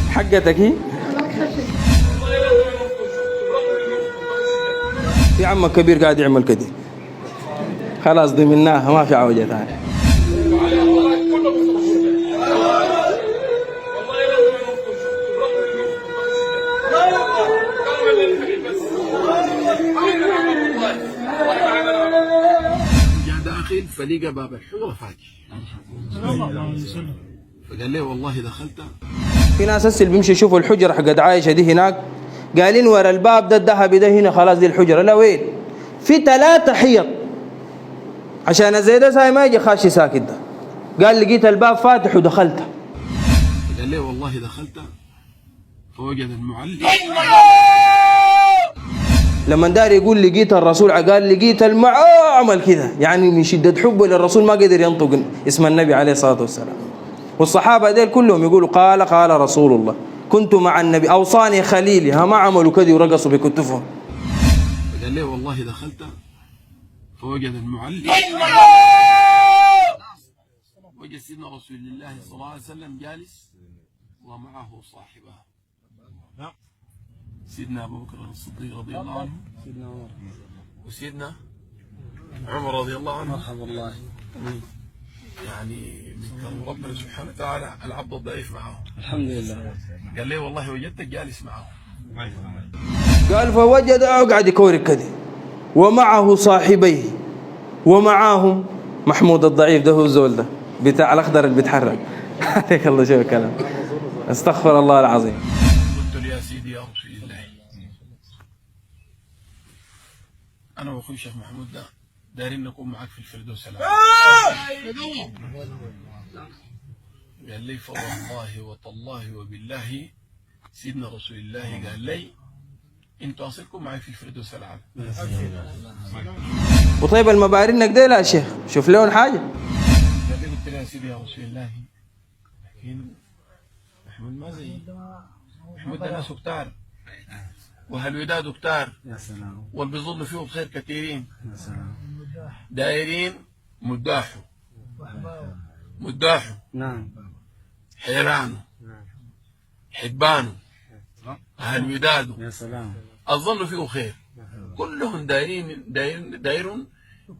حقتك هي في عمك كبير قاعد يعمل كده، خلاص ضمناها ما في عوجة ثانية. داخل فلقى باب الحجرة فاتح، فقال لي والله دخلت. في ناس هسه اللي بيمشي يشوفوا الحجرة حقت عايشة دي هناك، قالين ورا الباب ده الذهبي ده هنا خلاص دي الحجرة. لا وين؟ في 3 حيط عشان زي ده ساي ما يجي خاشي ساكت ده. قال لقيت الباب فاتح ودخلت. قال لي والله دخلت فوجد المعلم لما دار يقول لقيت الرسول قال لقيت عمل كذا، يعني من شدة حبه للرسول ما قدر ينطق اسم النبي عليه الصلاة والسلام. والصحابة ديل كلهم يقولوا قال رسول الله كنت مع النبي أوصاني خليلي، ما عملوا كذا ورقصوا بكتفهم. قال لي والله دخلت فوجد المعلم وجد سيدنا رسول الله صلى الله عليه وسلم جالس ومعه صاحبه سيدنا أبو بكر الصديق رضي الله عنه وسيدنا عمر رضي الله عنه. مرحبا الله. يعني من كرم ربنا سبحانه وتعالى العبد الضعيف معه الحمد لله. قال لي والله وجدتك جالس معه. قال فوجد قاعد يكورك كده ومعه صاحبيه ومعاهم محمود الضعيف ده هو الزول ده بتاع الأخضر اللي بيتحرك. عليك الله شو الكلام. استغفر الله العظيم. قلت له يا سيدي يا رسول الله أنا وأخوي الشيخ محمود ده دايرين نكون معك في الفردوس الأعلى. قال لي فوالله وتالله وبالله سيدنا رسول الله قال لي انتوا اصلكم معي في الفردوس الأعلى. وطيب المبارنك ده لا شيخ شوف لهم حاجة. قال لي قلت له يا سيدي يا رسول الله لكن محمود ما زي محمود ده ناس كتار وهالوداد كتار يا سلام واللي بيظنوا فيه بخير كثيرين يا سلام دايرين مداحوا نعم حيرانه حبانه هالوداد يا سلام الظن فيه خير كلهم دايرون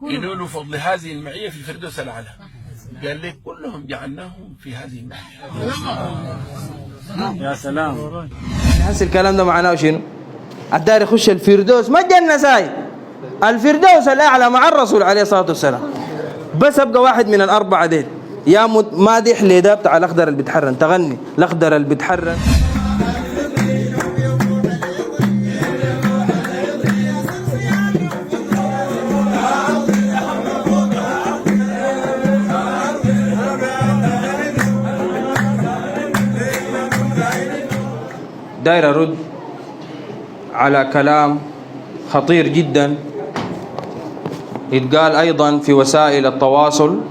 ينولوا فضل هذه المعية في الفردوس الأعلى. قال لي كلهم جعلناهم في هذه المعية. يا سلام. نحس الكلام ده معناه شنو؟ الدار يخش الفردوس ما الجنة ساي الفردوس الأعلى مع الرسول عليه الصلاة والسلام. بس أبقى واحد من الأربعة ديل يا مادح لي ده بتاع الأخضر اللي بيتحرن تغني الأخضر اللي بيتحرن. داير أرد على كلام خطير جدا يتقال أيضا في وسائل التواصل.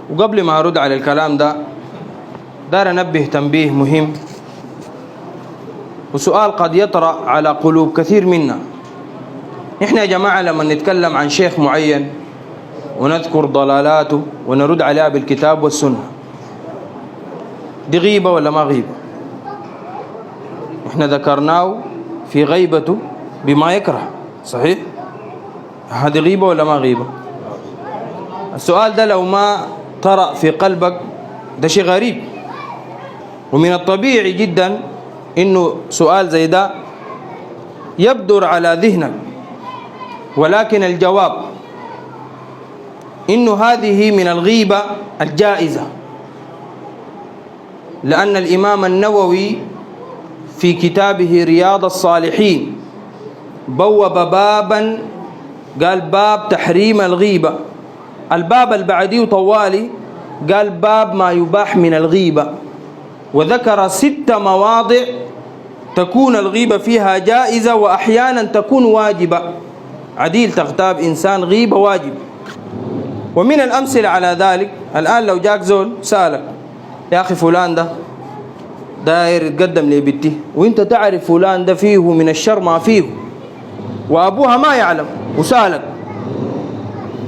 وقبل ما أرد على الكلام ده داير أنبه تنبيه مهم وسؤال قد يطرأ على قلوب كثير منا. إحنا يا جماعة لما نتكلم عن شيخ معين ونذكر ضلالاته ونرد عليها بالكتاب والسنة دي غيبة ولا ما غيبة؟ إحنا ذكرناه في غيبته بما يكره صحيح؟ هذه غيبة ولا ما غيبة؟ السؤال ده لو ما طرأ في قلبك ده شيء غريب. ومن الطبيعي جدا إنه سؤال زي ده يبدر على ذهنك، ولكن الجواب إنه هذه من الغيبة الجائزة، لأن الإمام النووي في كتابه رياض الصالحين بوب بابا قال باب تحريم الغيبة. الباب البعدي طوالي قال باب ما يباح من الغيبة، وذكر 6 مواضع تكون الغيبة فيها جائزة وأحيانا تكون واجبة. عديل تغتاب إنسان غيبة واجب. ومن الأمثلة على ذلك الآن لو جاك زول سألك يا أخي فلان ده داير يتقدم لي بنتي وانت تعرف فلان ده فيه من الشر ما فيه وأبوها ما يعلم وسألك،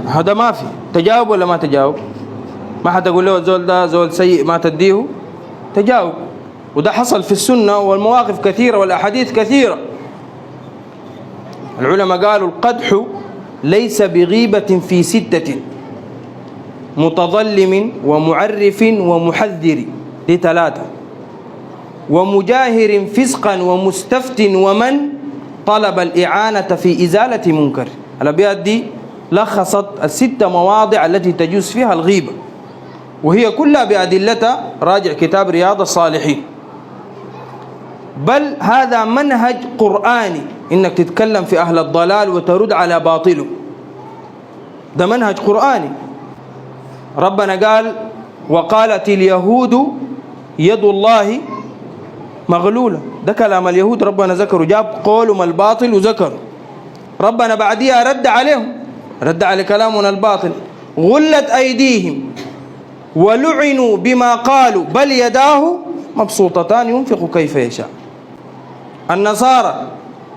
هذا ما في تجاوب ولا ما تجاوب؟ ما حتقول له الزول ده زول سيء ما تديه، تجاوب. وده حصل في السنة والمواقف كثيرة والأحاديث كثيرة. العلماء قالوا القدح ليس بغيبة في 6: متظلم ومعرف ومحذر، دي 3، ومجاهر فسقا ومستفت ومن طلب الإعانة في إزالة منكر. الأبيات دي لخصت ال6 مواضع التي تجوز فيها الغيبة، وهي كلها بأدلتها. راجع كتاب رياض الصالحين. بل هذا منهج قرآني، إنك تتكلم في أهل الضلال وترد على باطله، ده منهج قرآني. ربنا قال وقالت اليهود يد الله مغلولة، ده كلام اليهود ربنا ذكره، جاب قولهم الباطل وذكر. ربنا بعديها رد عليهم، رد على كلامنا الباطل. غلت أيديهم ولعنوا بما قالوا بل يداه مبسوطتان ينفق كيف يشاء. النصارى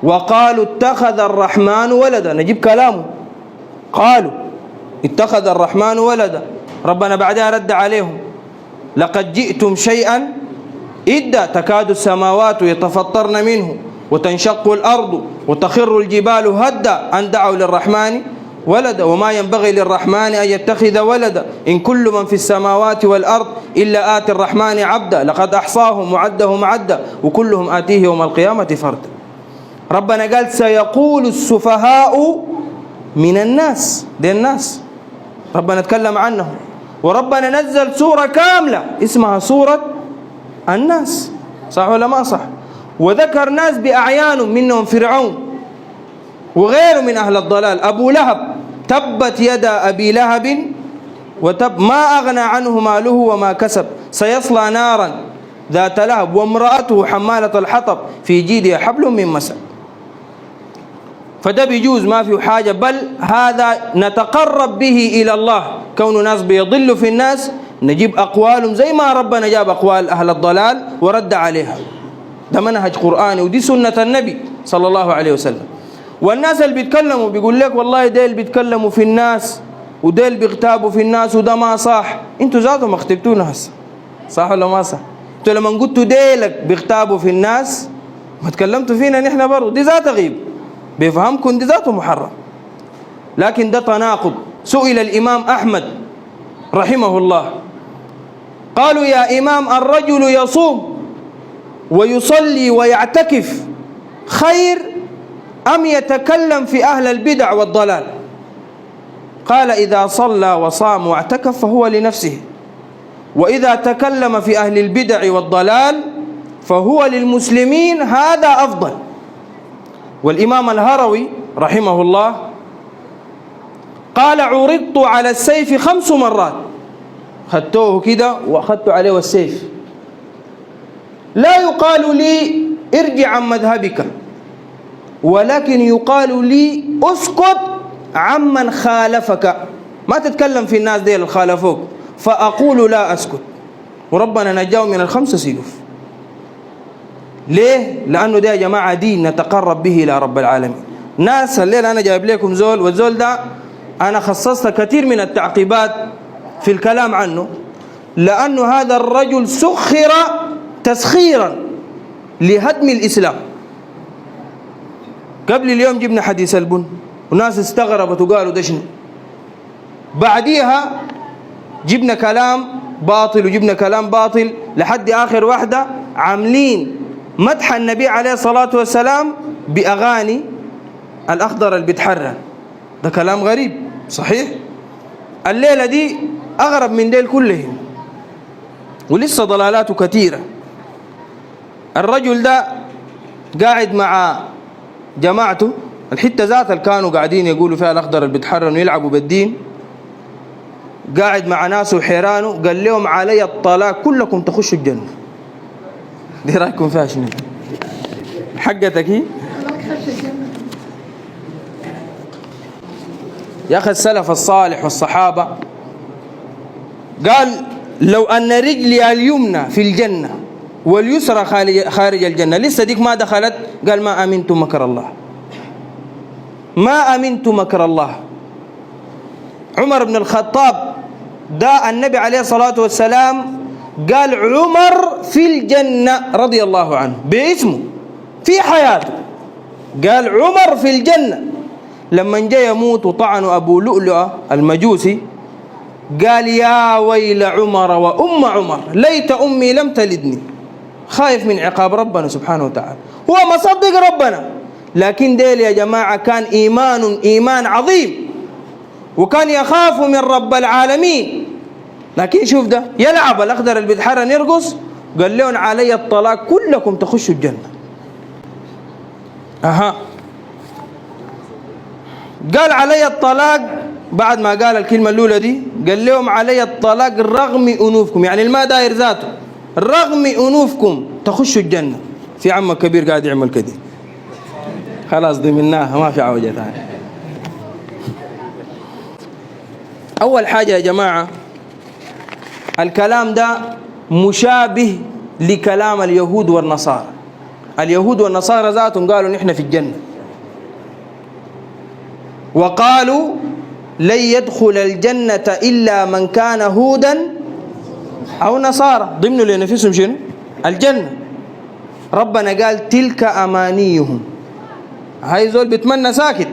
وقالوا اتخذ الرحمن ولدا، نجيب كلامه، قالوا اتخذ الرحمن ولدا. ربنا بعدها رد عليهم لقد جئتم شيئا إدا تكاد السماوات يتفطرن منه وتنشق الأرض وتخر الجبال هدا أن دعوا للرحمن ولدا وما ينبغي للرحمن أن يتخذ ولدا إن كل من في السماوات والأرض إلا آتي الرحمن عبدا لقد أحصاهم وعدهم عدا وكلهم آتيه يوم القيامة فردا. ربنا قال سيقول السفهاء من الناس، دي الناس ربنا تكلم عنهم. وربنا نزل سورة كاملة اسمها سورة الناس، صح ولا ما صح؟ وذكر ناس بأعيانهم، منهم فرعون وغيره من أهل الضلال. أبو لهب تبت يدا أبي لهب وتب ما أغنى عنه ماله وما كسب سيصلى نارا ذات لهب وامرأته حمالة الحطب في جيدها حبل من مسد. فده بيجوز ما فيه حاجة، بل هذا نتقرب به إلى الله. كون ناس بيضلوا في الناس نجيب أقوالهم زي ما ربنا جاب أقوال أهل الضلال ورد عليها. ده منهج قرآني ودي سنة النبي صلى الله عليه وسلم. والناس اللي بيتكلموا بيقول لك والله ديل بيتكلموا في الناس وديل بيغتابوا في الناس وده ما صح، انتوا ذاتهم اختبتونا هسه، صح ولا ما صح؟ انتوا لما قلتوا ديلك بيغتابوا في الناس ما تكلمتوا فينا نحن برضه، دي ذات غيب بيفهمكم، دي ذاته محرم. لكن ده تناقض. سئل الإمام أحمد رحمه الله قالوا يا إمام الرجل يصوم ويصلي ويعتكف خير أم يتكلم في أهل البدع والضلال؟ قال إذا صلى وصام واعتكف فهو لنفسه، وإذا تكلم في أهل البدع والضلال فهو للمسلمين، هذا أفضل. والإمام الهروي رحمه الله قال عرضت على السيف 5 مرات، خدتوه كده وأخذت عليه السيف، لا يقال لي ارجع عن مذهبك، ولكن يقال لي اسكت عمن خالفك، ما تتكلم في الناس دي اللي خالفوك، فأقول لا أسكت. وربنا نجاو من ال5 سيوف. ليه؟ لأنه ده يا جماعة دين نتقرب به إلى رب العالمين. ناس الليلة أنا جايب لكم زول، والزول ده أنا خصصت كثير من التعقيبات في الكلام عنه، لأنه هذا الرجل سخر تسخيرا لهدم الإسلام. قبل اليوم جبنا حديث البن وناس استغربت وقالوا ده شنو، بعديها جبنا كلام باطل وجبنا كلام باطل لحد آخر واحدة عاملين مدح النبي عليه الصلاة والسلام بأغاني الأخضر اللي بيتحرر. ده كلام غريب صحيح. الليلة دي أغرب من ديل كلهم، ولسه ضلالاته كثيرة. الرجل ده قاعد مع جماعته، الحتة ذات اللي كانوا قاعدين يقولوا فيها الأخضر اللي بيتحرر ويلعبوا بالدين، قاعد مع ناس وحيرانه قال لهم علي الطلاق كلكم تخشوا الجنة. دي رأيكم فيها شنو؟ حقتك هي؟ يا أخي السلف الصالح والصحابة قال لو أن رجلي اليمنى في الجنة واليسرى خارج الجنة لسه ديك ما دخلت، قال ما أمنت مكر الله، ما أمنت مكر الله. عمر بن الخطاب ده النبي عليه الصلاة والسلام قال عمر في الجنة رضي الله عنه باسمه في حياته، قال عمر في الجنة. لما جاء يموت وطعنوا أبو لؤلؤة المجوسي قال يا ويل عمر وأم عمر ليت أمي لم تلدني، خايف من عقاب ربنا سبحانه وتعالى. هو مصدق ربنا، لكن ديل يا جماعة كان إيمان عظيم، وكان يخاف من رب العالمين. لكن شوف ده يلعب الأخضر اللي بيتحرن يرقص، قال لهم علي الطلاق كلكم تخشوا الجنة. قال علي الطلاق بعد ما قال الكلمة الأولى دي، قال لهم علي الطلاق رغم أنوفكم، يعني الماء داير ذاته رغم أنوفكم تخشوا الجنة. في عمك كبير قاعد يعمل كده، خلاص ضمناها ما في عوجة ثانية. أول حاجة يا جماعة الكلام ده مشابه لكلام اليهود والنصارى. اليهود والنصارى ذاتهم قالوا نحن في الجنة، وقالوا لن يدخل الجنة إلا من كان هودا أو نصارى، ضمنوا لنفسهم شنو؟ الجنة. ربنا قال تلك أمانيهم، هاي زول بيتمنى ساكت.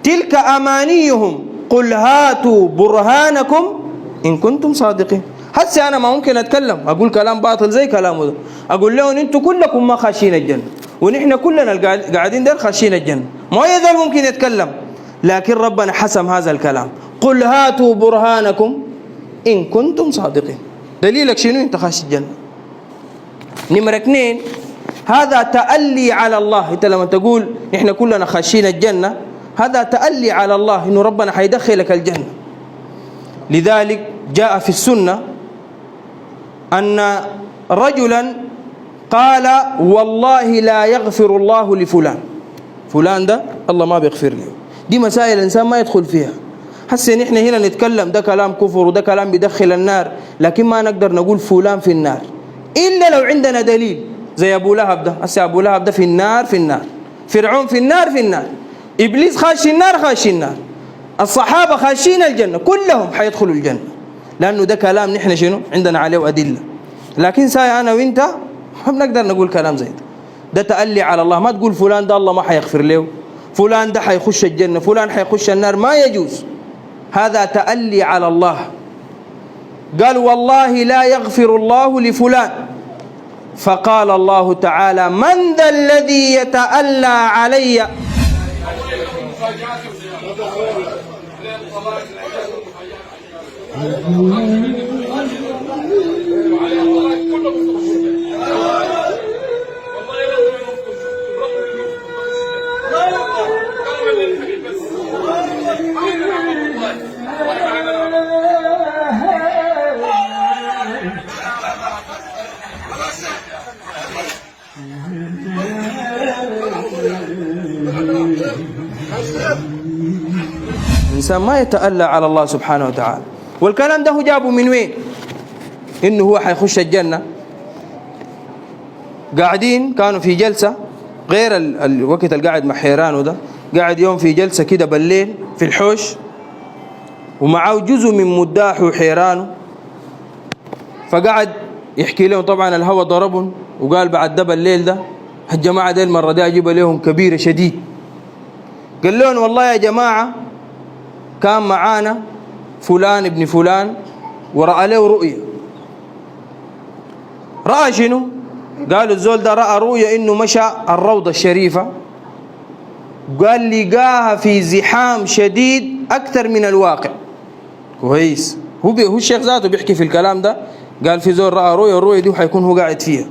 تلك أمانيهم قل هاتوا برهانكم إن كنتم صادقين. هسه أنا ما ممكن أتكلم أقول كلام باطل زي كلامه ده، أقول لهم أنتم كلكم ما خاشين الجنة ونحن كلنا قاعدين دير خاشين الجنة، ما يزال ممكن يتكلم. لكن ربنا حسم هذا الكلام، قل هاتوا برهانكم إن كنتم صادقين. دليلك شنو أنت خاش الجنة؟ نمرة 2 هذا تألي على الله. أنت لما تقول نحن كلنا خاشين الجنة هذا تألي على الله إنه ربنا حيدخلك الجنة. لذلك جاء في السنة أن رجلا قال والله لا يغفر الله لفلان، فلان ده الله ما بيغفر له. دي مسائل الإنسان ما يدخل فيها. هسه نحن هنا نتكلم ده كلام كفر وده كلام بيدخل النار، لكن ما نقدر نقول فلان في النار إلا لو عندنا دليل. زي أبو لهب ده، هسه أبو لهب ده في النار في النار، فرعون في النار في النار، إبليس خاش النار خاش النار، الصحابة خاشين الجنة، كلهم حيدخلوا الجنة، لأنه ده كلام نحن شنو عندنا عليه أدلة. لكن ساي أنا وإنت ما بنقدر نقول كلام زي ده تألي على الله. ما تقول فلان ده الله ما حيغفر له، فلان ده حيخش الجنة، فلان حيخش النار، ما يجوز. هذا تألي على الله. قال والله لا يغفر الله لفلان، فقال الله تعالى من ذا الذي يتألى علي. الإنسان ما يتألى على الله سبحانه وتعالى. والكلام ده هو جابه من وين؟ إنه هو حيخش الجنة. قاعدين كانوا في جلسة غير الوقت اللي قاعد مع حيرانه ده، قاعد يوم في جلسة كده بالليل في الحوش، ومعه جزء من مداحه وحيرانه، فقعد يحكي لهم. طبعا الهوى ضربهم وقال بعد ده بالليل ده الجماعة دي المرة دي أجيب لهم كبيرة شديد. قال لهم والله يا جماعة كان معانا فلان ابن فلان ورأى له رؤية. رأى شنو؟ قالوا الزول ده رأى رؤية إنه مشى الروضة الشريفة، قال لقاها في زحام شديد أكثر من الواقع. كويس، هو الشيخ ذاته بيحكي في الكلام ده، قال في زول رأى رؤية، الرؤية دي وحيكون هو قاعد فيها.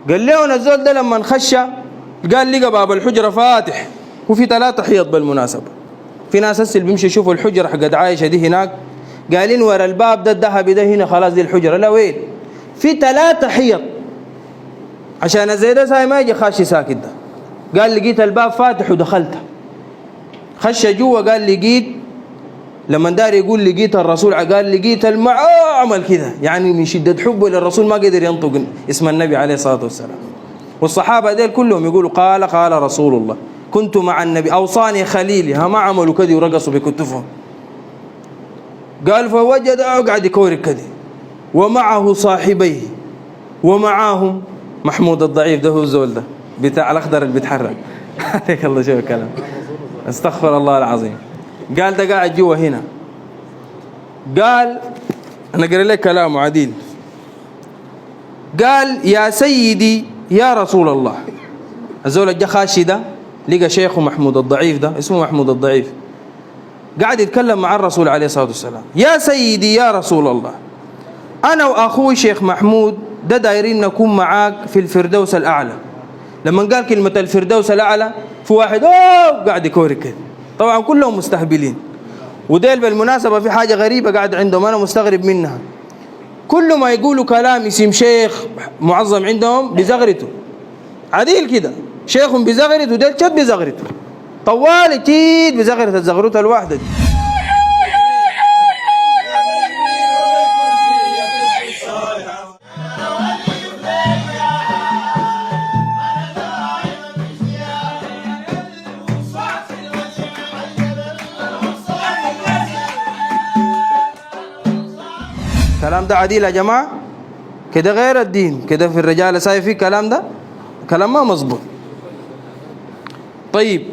قال لهم الزول ده لما خش قال لقى باب الحجرة فاتح وفي 3 حيط بالمناسبة. في ناس هسه بيمشي يشوفوا الحجرة حقت عايشة دي هناك، قالين ورا الباب ده الذهبي ده هنا خلاص دي الحجرة. لا وين؟ في 3 حيط عشان زي ده ساي ما يجي خاشي ساكت ده. قال لقيت الباب فاتح ودخلت، خش جوا قال لقيت، لما دار يقول لقيت الرسول قال لقيت عمل كذا، يعني من شدة حبه للرسول ما قدر ينطق اسم النبي عليه الصلاة والسلام. والصحابة ديل كلهم يقولوا قال رسول الله كنت مع النبي أوصاني خليلي، ما عملوا كذي ورقصوا بكتفهم. قال فوجد قاعد يكورك كده ومعه صاحبيه ومعاهم محمود الضعيف، ده هو الزول ده بتاع الأخضر اللي بيتحرك عليك الله شو الكلام، استغفر الله العظيم. قال ده قاعد جوا هنا. قال أنا قرأ لك كلامه عديل. قال يا سيدي يا رسول الله، الزول الجا خاشي ده لقى شيخه محمود الضعيف، ده اسمه محمود الضعيف، قاعد يتكلم مع الرسول عليه الصلاة والسلام. يا سيدي يا رسول الله، أنا وأخوي شيخ محمود ده دايرين نكون معاك في الفردوس الأعلى. لما قال كلمة الفردوس الأعلى في واحد قاعد يكورك كده، طبعا كلهم مستهبلين. وديل بالمناسبة في حاجة غريبة قاعد عندهم أنا مستغرب منها، كل ما يقولوا كلام اسم شيخ معظم عندهم بزغرته عديل كده، شيخ بزغرته وديل شد بزغرته طوال كيد بزغرة الزغرته الواحدة دي. الكلام ده عديل يا جماعة، كده غير الدين، كده في الرجال سايف فيه كلام ده كلام ما مظبوط. طيب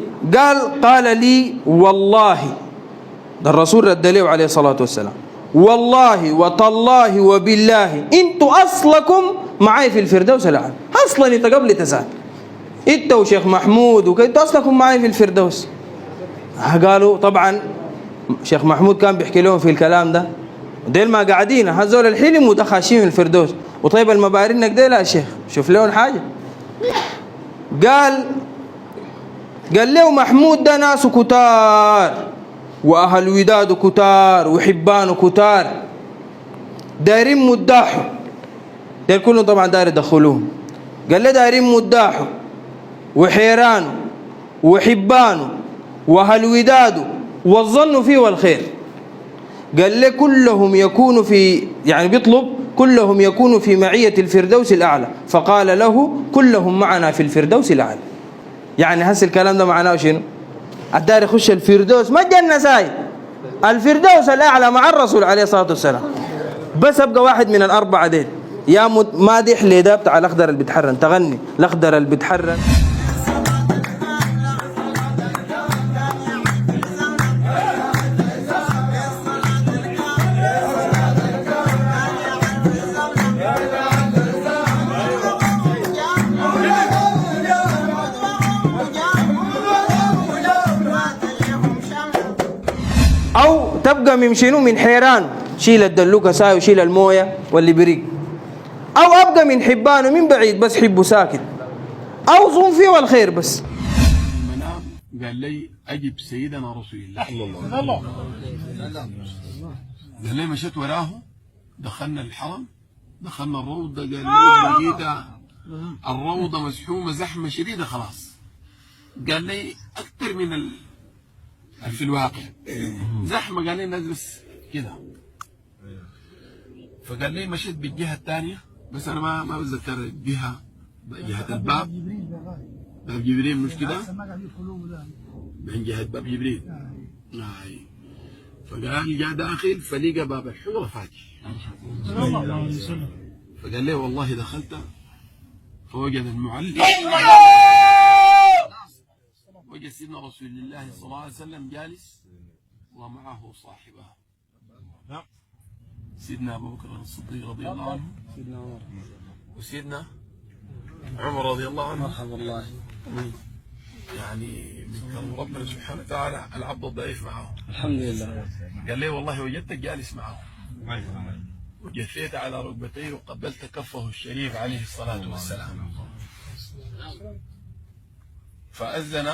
قال لي والله، ده الرسول رد له عليه الصلاة والسلام، والله وتالله وبالله انتوا اصلكم معي في الفردوس الأعلى. اصلا انت قبل تسال انت وشيخ محمود وكنتوا اصلكم معي في الفردوس. قالوا طبعا شيخ محمود كان بيحكي لهم في الكلام ده، ديل ما قاعدين هذول الحلم وده خاشين في الفردوس، وطيب المبارنك ديل يا شيخ شوف لهم حاجة. قال له محمود ده ناس كتار وأهل وداد كتار وحبان كتار دايرين مداحوا، ديل كلهم طبعا داير يدخلوهم. قال له دايرين مداحوا وحيران وحبان وأهل وداد والظن فيه والخير. قال لي كلهم يكون في، يعني بيطلب كلهم يكون في معية الفردوس الأعلى. فقال له كلهم معنا في الفردوس الأعلى. يعني هسه الكلام ده معناه شنو؟ الدار يخش الفردوس ما الجنة ساي، الفردوس الأعلى مع الرسول عليه الصلاة والسلام. بس أبقى واحد من الأربعة ديل، يا مادح لي ده بتاع الأخضر اللي بيتحرن، تغني الأخضر اللي بيتحرن. أو تبقى من شنو؟ من حيران، شيل الدلوكة ساي وشيل الموية واللي بريق. أو أبقى من حبان ومن بعيد بس حبه ساكت، أو ظن فيه والخير بس. المنام قال لي أجب سيدنا رسول الله صلى الله عليه وسلم. قال لي مشيت وراه، دخلنا الحرم، دخلنا الروضة، قال لي لقيت الروضة مزحومة زحمة شديدة خلاص. قال لي أكثر من في الواقع زحمة، قال لي الناس بس كده. فقال لي مشيت بالجهة الثانية، بس أنا ما بتذكر الجهة، جهة الباب، باب جبريل مش كده؟ من جهة باب جبريل. فقال جاء داخل فلقى باب الحجرة فاتح. فقال لي والله دخلت فوجد المعلم، وجد سيدنا رسول الله صلى الله عليه وسلم جالس ومعه صاحبه سيدنا أبو بكر الصديق رضي الله عنه وسيدنا عمر رضي الله عنه. مرحبا الله. يعني من كرم ربنا سبحانه وتعالى العبد الضعيف معه. الحمد لله. قال لي والله وجدتك جالس معه، وجثيت على ركبتيه وقبلت كفه الشريف عليه الصلاة والسلام. فأذن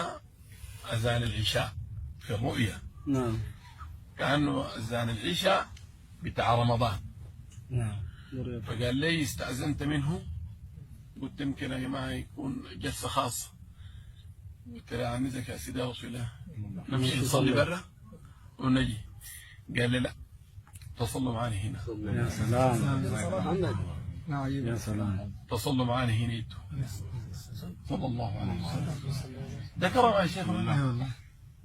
أذان العشاء في الرؤيا. نعم. كأنه أذان العشاء بتاع رمضان. نعم. فقال لي استأذنت منه، قلت يمكن يا جماعة يكون جلسة خاصة. قلت له عنزك يا سيدي يا رسول الله، نمشي نصلي برا ونجي. قال لي لا، تصلوا معنا هنا. يا سلام. يا سلام. تصلوا معنا هنا انتوا. صلى الله عليه وسلم. ده كرم يا شيخ والله.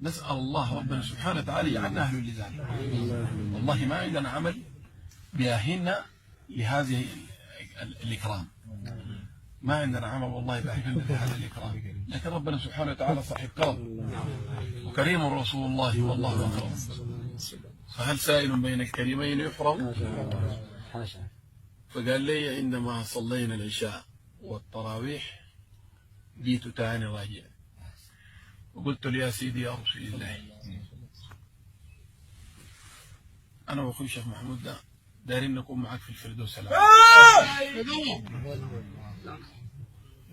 نسأل الله ربنا سبحانه وتعالى يجعلنا أهل لذلك. والله ما عندنا عمل بيأهلنا لهذه الإكرام، ما عندنا عمل والله بيأهلنا لهذا الإكرام، لكن ربنا سبحانه وتعالى صاحب كرم وكريم رسول الله والله أكرم. فهل سائل بين الكريمين يحرم؟ فقال لي عندما صلينا العشاء والتراويح جيت تاني راجع وقلت له يا سيدي يا رسول الله، أنا وأخوي الشيخ محمود ده دايرين نكون معك في الفردوس الأعلى.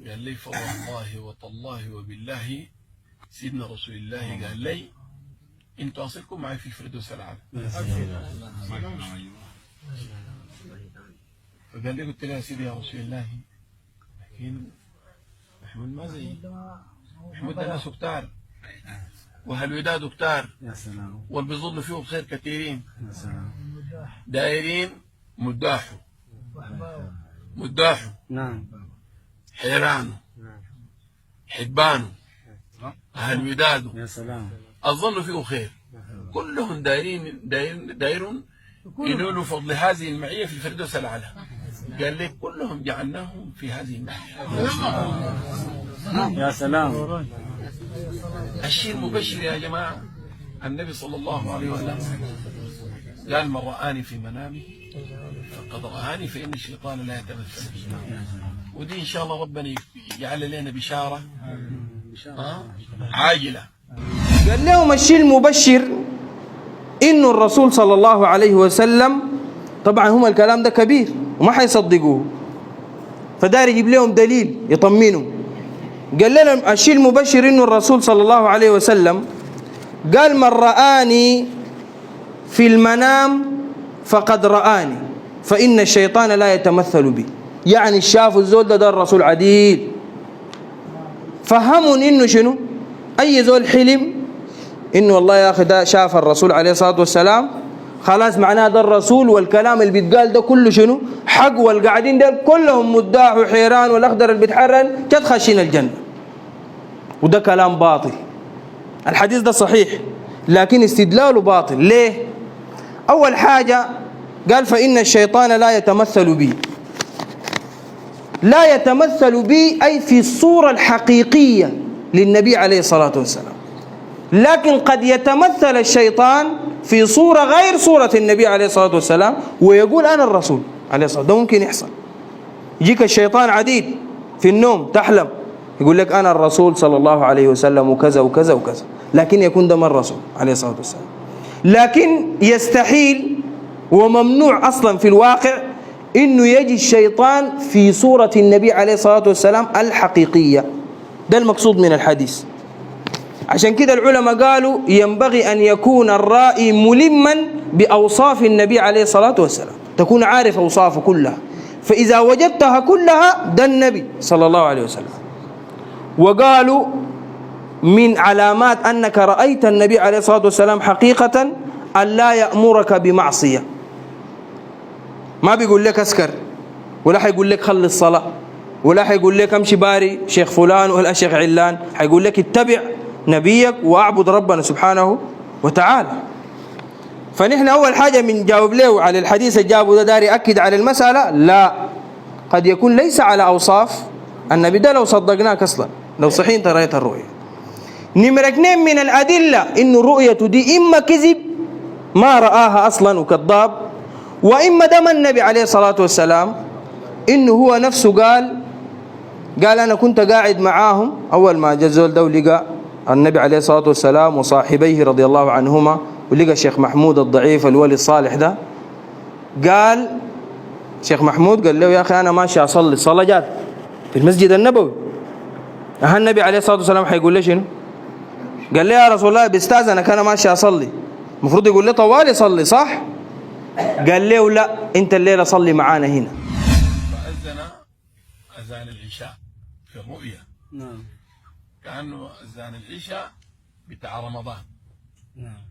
قال لي فوالله وتالله وبالله سيدنا رسول الله قال لي انتوا أصلكم معي في الفردوس الأعلى. فقال لي قلت له يا سيدي يا رسول الله لكن محمود ما زي محمود ده ناس كتار وهالوداد كتار واللي بيظنوا فيه بخير كثيرين دايرين مداحوا نعم حيرانوا حبانوا هالوداد يا سلام الظن فيه خير كلهم دايرون ينولوا فضل هذه المعية في الفردوس الأعلى. قال لي كلهم جعلناهم في هذه المعية. يا سلام. الشيء المبشر يا جماعة النبي صلى الله عليه وسلم قال من رآني في منامه فقد رآني فإن الشيطان لا يتمثل بي. ودي إن شاء الله ربنا يجعل لنا بشارة عاجلة. قال لهم الشيء المبشر إنه الرسول صلى الله عليه وسلم، طبعا هم الكلام ده كبير وما حيصدقوه، فدار يجيب لهم دليل يطمنوا. قال لهم الشيء المبشر إنه الرسول صلى الله عليه وسلم قال من رآني في المنام فقد رآني فإن الشيطان لا يتمثل بي. يعني شافوا الزول ده الرسول عديل، فهموا إنه شنو؟ أي زول حلم إنه والله يا أخي ده شاف الرسول عليه الصلاة والسلام خلاص معناه ده الرسول، والكلام اللي بيتقال ده كله شنو؟ حق، والقاعدين ده كلهم مداح وحيران والأخضر اللي بيتحرن تدخشين الجنة. وده كلام باطل. الحديث ده صحيح لكن استدلاله باطل. ليه؟ أول حاجة قال فإن الشيطان لا يتمثل بي. لا يتمثل بي أي في الصورة الحقيقية للنبي عليه الصلاة والسلام، لكن قد يتمثل الشيطان في صورة غير صورة النبي عليه الصلاة والسلام ويقول أنا الرسول عليه الصلاة والسلام. ده ممكن يحصل. يجيك الشيطان عديد في النوم تحلم يقول لك أنا الرسول صلى الله عليه وسلم وكذا وكذا وكذا، لكن يكون ده من الرسول عليه الصلاة والسلام. لكن يستحيل وممنوع أصلا في الواقع إنه يجي الشيطان في صورة النبي عليه الصلاة والسلام الحقيقية. ده المقصود من الحديث. عشان كده العلماء قالوا ينبغي أن يكون الرائي ملما بأوصاف النبي عليه الصلاة والسلام، تكون عارف أوصافه كلها، فإذا وجدتها كلها ده النبي صلى الله عليه وسلم. وقالوا من علامات أنك رأيت النبي عليه الصلاة والسلام حقيقة أن لا يأمرك بمعصية. ما بيقول لك أسكر، ولا حيقول لك خلي الصلاة، ولا حيقول لك امشي باري شيخ فلان ولا شيخ علان، حيقول لك اتبع نبيك واعبد ربنا سبحانه وتعالى. فنحن أول حاجة من جاوب له على الحديث الجابه ده داري أكد على المسألة لا، قد يكون ليس على أوصاف النبي ده لو صدقناك أصلا لو صحيح انت رأيت الرؤية. نمرة 2 من الأدلة إنه الرؤية دي إما كذب ما رآها أصلا وكذاب، وإما دم النبي عليه الصلاة والسلام إنه هو نفسه قال أنا كنت قاعد معاهم أول ما جزول ده ولقى النبي عليه الصلاة والسلام وصاحبيه رضي الله عنهما، ولقى الشيخ محمود الضعيف الولي الصالح ده. قال شيخ محمود قال له يا أخي أنا ماشي أصلي صلاة جات في المسجد النبوي، النبي عليه الصلاة والسلام حيقول له شنو؟ قال لي يا رسول الله بيستأذنك أنا ماشي أصلي، المفروض يقول لي طوالي صلي صح؟ قال له لا أنت الليلة صلي معانا هنا. فأذن أذان العشاء في الرؤيا. نعم. كأنه أذان العشاء بتاع رمضان. نعم.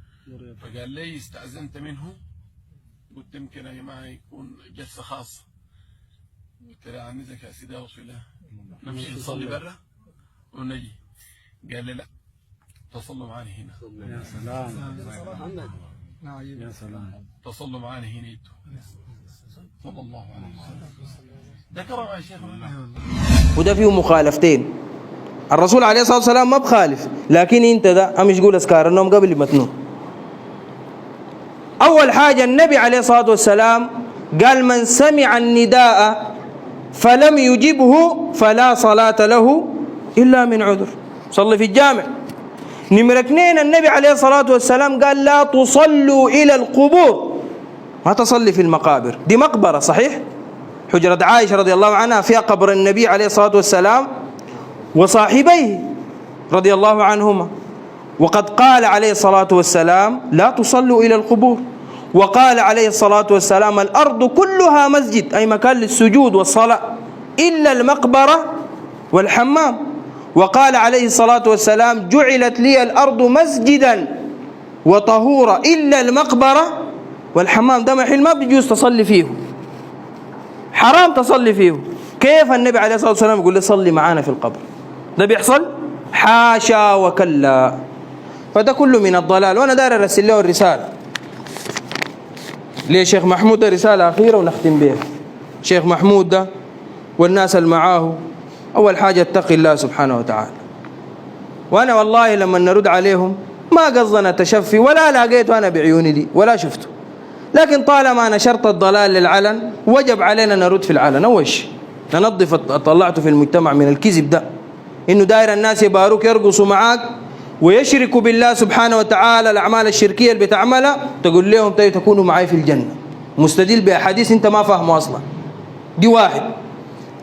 فقال لي استأذنت منه، قلت يمكن يا جماعة يكون جلسة خاصة. قلت له عنزك يا سيدي يا رسول الله نمشي نصلي برا ونجي. قال لي لا تصلوا معانا هنا. يا سلام يا سلام. تصلوا معانا هنا انتوا. صلى الله عليه وسلم. ده كرم يا شيخ. وده فيه مخالفتين. الرسول عليه الصلاة والسلام ما بخالف، لكن انت ده مش قول اذكار النوم قبل ما تنوم. اول حاجة النبي عليه الصلاة والسلام قال من سمع النداء فلم يجبه فلا صلاة له إلا من عذر. صلي في الجامع. نمرة 2 النبي عليه الصلاة والسلام قال لا تصلوا إلى القبور، ما تصلي في المقابر. دي مقبرة صحيح، حجرة عائشة رضي الله عنها فيها قبر النبي عليه الصلاة والسلام وصاحبيه رضي الله عنهما، وقد قال عليه الصلاة والسلام لا تصلوا إلى القبور، وقال عليه الصلاة والسلام الأرض كلها مسجد، أي مكان للسجود والصلاة، إلا المقبرة والحمام. وقال عليه الصلاة والسلام جعلت لي الأرض مسجدا وطهورا إلا المقبرة والحمام. ده محل ما بيجوز تصلي فيه، حرام تصلي فيه. كيف النبي عليه الصلاة والسلام يقول لي صلي معانا في القبر؟ ده بيحصل؟ حاشا وكلا. فده كله من الضلال. وأنا داير أرسل له الرسالة ليه شيخ محمود، ده رسالة أخيرة ونختم بها. شيخ محمود ده والناس اللي معاه، أول حاجة اتقي الله سبحانه وتعالى. وأنا والله لما نرد عليهم ما قصدنا تشفي ولا لقيته أنا بعيوني دي ولا شفته، لكن طالما نشرت الضلال للعلن وجب علينا نرد في العلن. أول شيء ننظف طلعته في المجتمع من الكذب ده، إنه داير الناس يباروك يرقصوا معاك ويشركوا بالله سبحانه وتعالى الأعمال الشركية اللي بتعملها، تقول لهم تكونوا معي في الجنة، مستدل بأحاديث أنت ما فاهمه أصلا. دي واحد.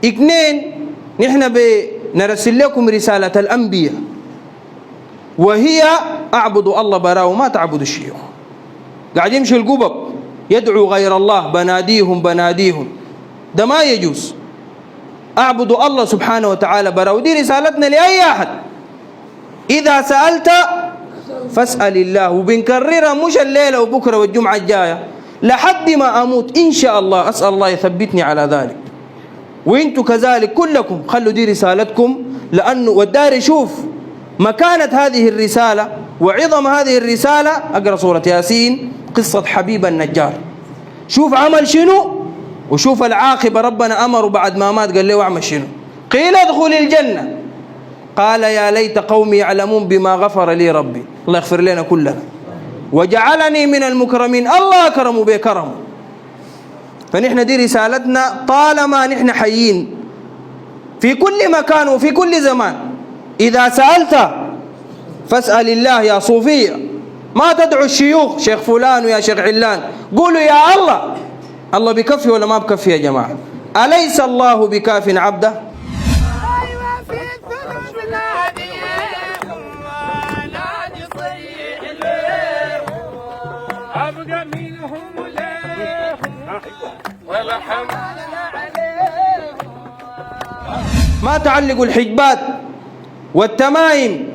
2 نحن بنرسل لكم رسالة الأنبياء، وهي اعبدوا الله براه وما تعبدوا الشيوخ. قاعد يمشي القبب يدعو غير الله، بناديهم، ده ما يجوز. اعبدوا الله سبحانه وتعالى براه، ودي رسالتنا لأي أحد. إذا سألت فاسأل الله، وبنكررها مش الليلة وبكرة والجمعة الجاية لحد ما أموت إن شاء الله. أسأل الله يثبتني على ذلك، وإنتوا كذلك كلكم خلوا دي رسالتكم. لأنه والدار يشوف مكانة هذه الرسالة وعظم هذه الرسالة. أقرأ سورة ياسين، قصة حبيب النجار، شوف عمل شنو وشوف العاقبة. ربنا أمره بعد ما مات قال له اعمل شنو؟ قيل ادخل الجنة، قال يا ليت قومي يعلمون بما غفر لي ربي. الله يغفر لنا كلنا وجعلني من المكرمين. الله أكرمه بكرمه. فنحن دي رسالتنا طالما نحن حيين في كل مكان وفي كل زمان. إذا سألت فاسأل الله يا صوفية، ما تدعو الشيوخ شيخ فلان ويا شيخ علان، قولوا يا الله. الله بكفي ولا ما بكفي يا جماعة؟ أليس الله بكاف عبده؟ ما تعلقوا الحجبات والتمايم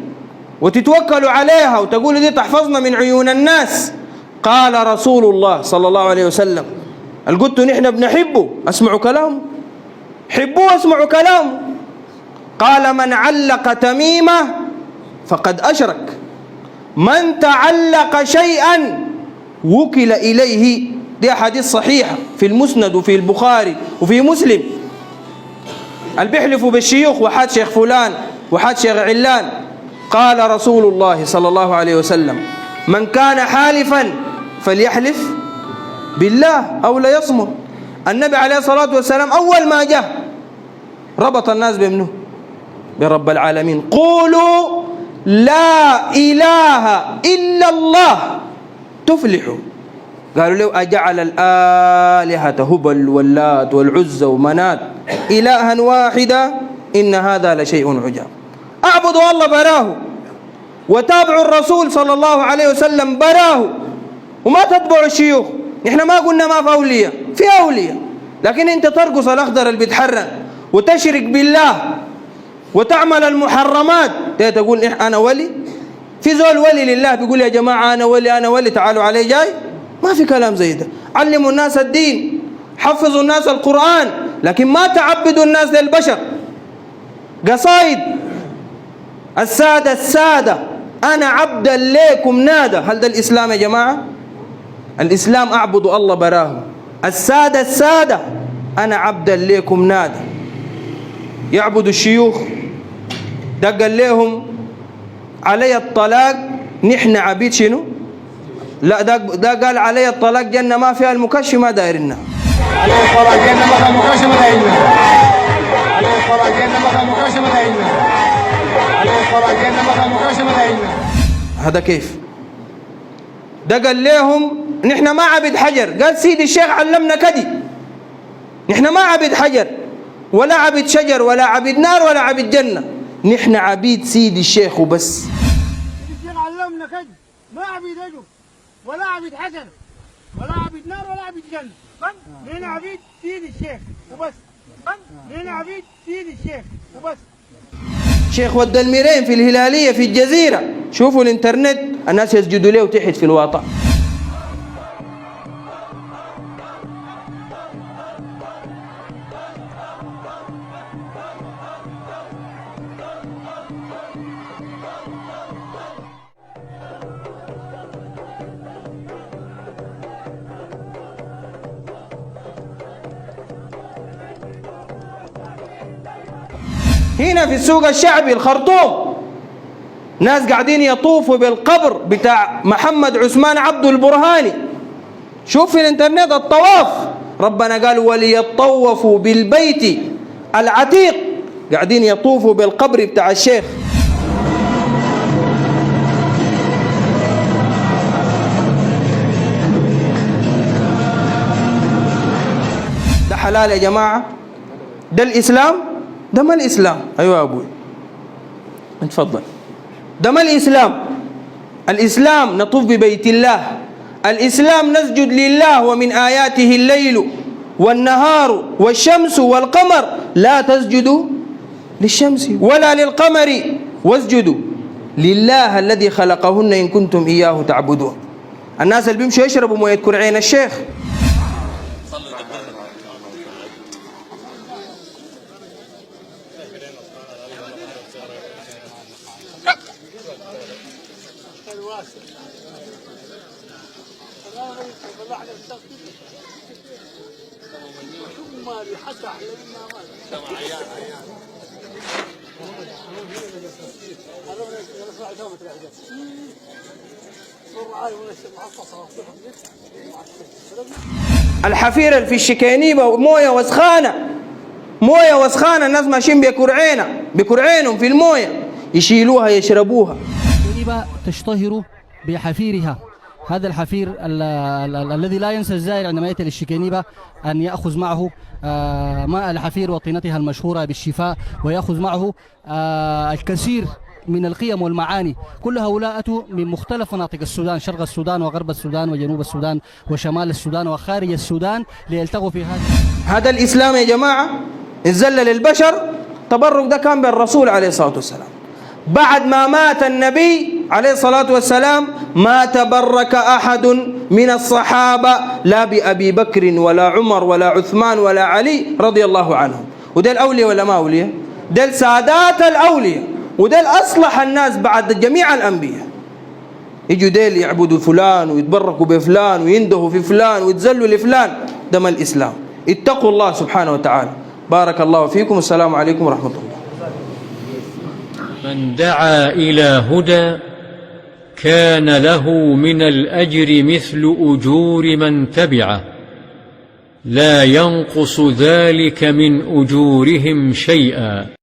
وتتوكلوا عليها وتقولوا دي تحفظنا من عيون الناس. قال رسول الله صلى الله عليه وسلم، قلت نحن بنحبه اسمعوا كلامه، حبوه اسمعوا كلامه. قال من علق تميمة فقد أشرك، من تعلق شيئا وكل إليه. دي حديث صحيحة في المسند وفي البخاري وفي مسلم. اللي بيحلفوا بالشيوخ وحاد شيخ فلان وحاد شيخ علان، قال رسول الله صلى الله عليه وسلم من كان حالفا فليحلف بالله أو لا يصمت. النبي عليه الصلاة والسلام أول ما جاء ربط الناس بمنه؟ برب العالمين. قولوا لا إله إلا الله تفلحوا. قالوا له أجعل الآلهة هبل واللات والعزى ومنات إلها واحدا إن هذا لشيء عجاب. أعبدوا الله براه وتابعوا الرسول صلى الله عليه وسلم براه، وما تتبعوا الشيوخ. نحن ما قلنا ما في أولياء، في أولياء، لكن أنت ترقص الأخضر اللي بيتحرن وتشرك بالله وتعمل المحرمات تقول أنا ولي. في زول ولي لله بيقول يا جماعة أنا ولي أنا ولي تعالوا علي جاي؟ ما في كلام زي ده. علموا الناس الدين، حفظوا الناس القرآن، لكن ما تعبدوا الناس للبشر. قصايد السادة أنا عبدا ليكم نادى. هل ده الإسلام يا جماعة؟ الإسلام أعبد الله براه. السادة أنا عبدا ليكم نادى. يعبد الشيوخ، ده قال لهم علي الطلاق نحن عبيد شنو؟ لا ده قال علي الطلاق جنة ما فيها المكشف ما دايرنا. عليه الطلاق جنة ما فيها المكشف ما دايرنا. عليه الطلاق جنة ما فيها المكشف ما دايرنا. عليه الطلاق جنة ما فيها المكشف ما دايرنا. هذا كيف؟ ده قال لهم نحن ما عبد حجر. قال سيدي الشيخ علمنا كدي، نحن ما عبد حجر ولا عبد شجر ولا عبد نار ولا عبد جنة، نحن عبيد سيدي الشيخ وبس. الشيخ علمنا كده، ما عبيد أجر ولا عبيد حجر ولا عبيد نار ولا عبيد جنة، نحن عبيد سيدي الشيخ وبس. نحن عبيد سيدي الشيخ وبس. شيخ ود الميرين في الهلالية في الجزيرة، شوفوا الانترنت الناس يسجدوا له تحت في الواطة. هنا في السوق الشعبي الخرطوم ناس قاعدين يطوفوا بالقبر بتاع محمد عثمان عبده البرهاني. شوف في الانترنت الطواف، ربنا قال وليطوفوا بالبيت العتيق، قاعدين يطوفوا بالقبر بتاع الشيخ. ده حلال يا جماعة؟ ده الإسلام؟ ده ما الإسلام. أيوة يا أبوي اتفضل. ده ما الإسلام. الإسلام نطوف ببيت الله، الإسلام نسجد لله، ومن آياته الليل والنهار والشمس والقمر، لا تسجدوا للشمس ولا للقمر واسجدوا لله الذي خلقهن إن كنتم إياه تعبدون. الناس اللي بيمشوا يشربوا موية كرعين الشيخ. الحفيرة في الشكينيبة موية وسخانة، موية وسخانة، الناس ماشيين بكرعينهم في الموية يشيلوها يشربوها. الشكينيبة تشتهر بحفيرها. هذا الحفير الذي لا ينسى الزائر عندما يأتي للشكينيبة أن يأخذ معه ماء الحفير وطينتها المشهورة بالشفاء، ويأخذ معه الكثير من القيم والمعاني. كل هؤلاء أتوا من مختلف مناطق السودان، شرق السودان وغرب السودان وجنوب السودان وشمال السودان وخارج السودان، ليلتقوا في هذا الإسلام يا جماعة. الذل للبشر تبرك ده كان بالرسول عليه الصلاة والسلام. بعد ما مات النبي عليه الصلاة والسلام ما تبرك أحد من الصحابة لا بأبي بكر ولا عمر ولا عثمان ولا علي رضي الله عنهم. وده الأولياء ولا ما أولياء؟ ده السادات الأولياء، وده الأصلح الناس بعد جميع الأنبياء. يجوا ديل يعبدوا فلان ويتبركوا بفلان ويندهوا في فلان ويتذلوا لفلان. ده ما الإسلام. اتقوا الله سبحانه وتعالى. بارك الله فيكم، والسلام عليكم ورحمة الله. من دعا إلى هدى كان له من الأجر مثل أجور من تبعه، لا ينقص ذلك من أجورهم شيئا.